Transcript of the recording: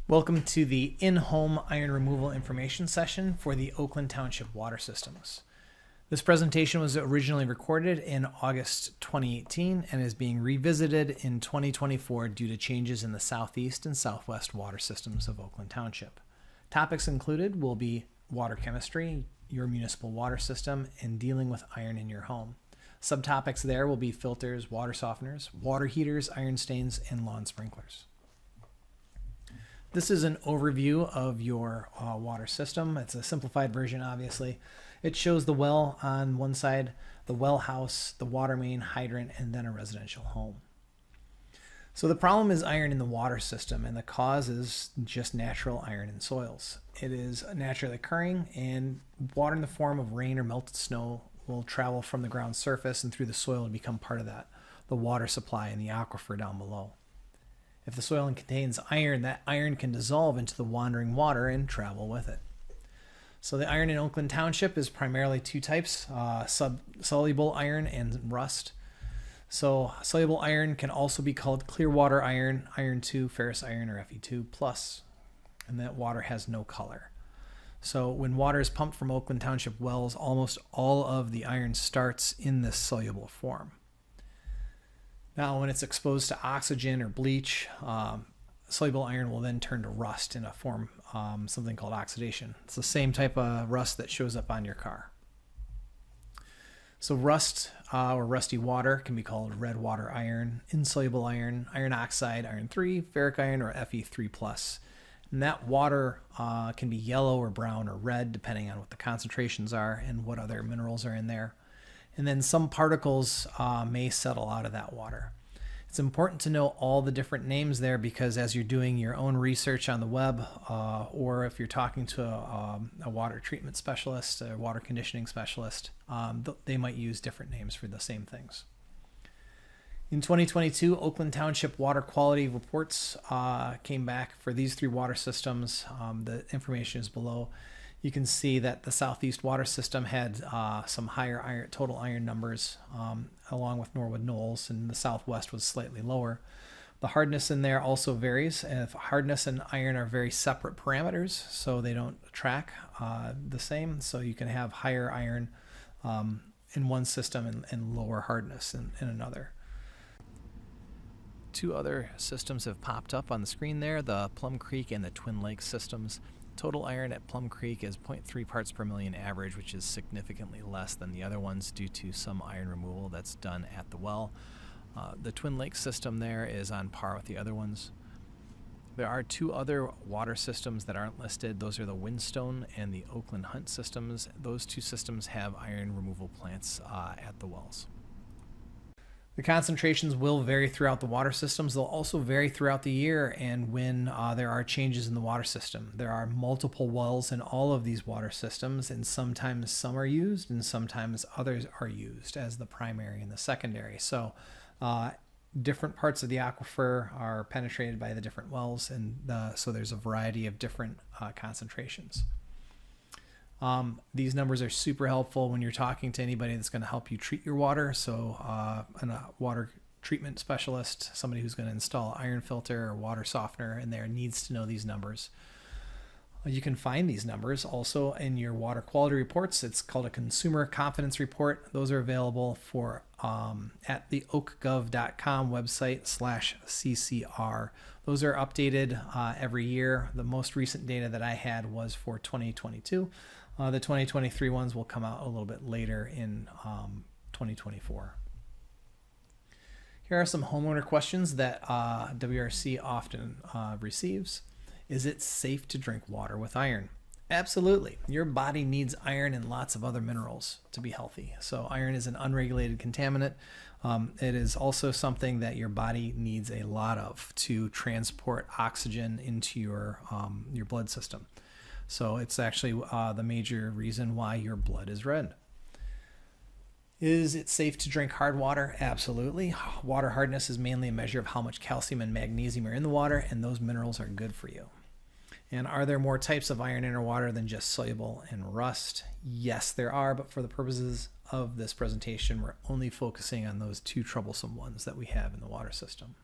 Welcome to the in-home iron removal information session for the Oakland Township water systems. This presentation was originally recorded in August 2018 and is being revisited in 2024 due to changes in the southeast and southwest water systems of Oakland Township. Topics included will be water chemistry, your municipal water system, and dealing with iron in your home. Subtopics there will be filters, water softeners, water heaters, iron stains, and lawn sprinklers. This is an overview of your water system. It's a simplified version, obviously. It shows the well on one side, the well house, the water main, hydrant, and then a residential home. So the problem is iron in the water system, and the cause is just natural iron in soils. It is naturally occurring, and water in the form of rain or melted snow will travel from the ground surface and through the soil and become part of the water supply in the aquifer down below. If the soil contains iron, that iron can dissolve into the wandering water and travel with it. So the iron in Oakland Township is primarily two types, soluble iron and rust. So soluble iron can also be called clear water iron, iron 2, ferrous iron, or Fe2+, and that water has no color. So when water is pumped from Oakland Township wells, almost all of the iron starts in this soluble form. Now, when it's exposed to oxygen or bleach, soluble iron will then turn to rust in a form, something called oxidation. It's the same type of rust that shows up on your car. So rust or rusty water can be called red water iron, insoluble iron, iron oxide, iron 3, ferric iron, or Fe3+. And that water can be yellow or brown or red, depending on what the concentrations are and what other minerals are in there. And then some particles may settle out of that water. It's important to know all the different names there, because as you're doing your own research on the web, or if you're talking to a water treatment specialist, a water conditioning specialist, they might use different names for the same things. In 2022, Oakland Township water quality reports came back for these three water systems. The information is below. You can see that the southeast water system had some higher total iron numbers, along with Norwood Knolls, and the southwest was slightly lower. The hardness in there also varies. If hardness and iron are very separate parameters, so they don't track the same. So you can have higher iron in one system and lower hardness in another. Two other systems have popped up on the screen there, the Plum Creek and the Twin Lakes systems. Total iron at Plum Creek is 0.3 parts per million average, which is significantly less than the other ones due to some iron removal that's done at the well. The Twin Lakes system there is on par with the other ones. There are two other water systems that aren't listed. Those are the Windstone and the Oakland Hunt systems. Those two systems have iron removal plants at the wells. The concentrations will vary throughout the water systems. They'll also vary throughout the year and when there are changes in the water system. There are multiple wells in all of these water systems, and sometimes some are used and sometimes others are used as the primary and the secondary. So different parts of the aquifer are penetrated by the different wells, and so there's a variety of different concentrations. These numbers are super helpful when you're talking to anybody that's going to help you treat your water. So a water treatment specialist, somebody who's going to install iron filter or water softener in there, needs to know these numbers. You can find these numbers also in your water quality reports. It's called a consumer confidence report. Those are available at the oakgov.com website /CCR. Those are updated every year. The most recent data that I had was for 2022. The 2023 ones will come out a little bit later in 2024. Here are some homeowner questions that WRC often receives. Is it safe to drink water with iron? Absolutely. Your body needs iron and lots of other minerals to be healthy. So iron is an unregulated contaminant. It is also something that your body needs a lot of to transport oxygen into your blood system. So it's actually the major reason why your blood is red. Is it safe to drink hard water? Absolutely. Water hardness is mainly a measure of how much calcium and magnesium are in the water, and those minerals are good for you. And are there more types of iron in our water than just soluble and rust? Yes, there are, but for the purposes of this presentation, we're only focusing on those two troublesome ones that we have in the water system.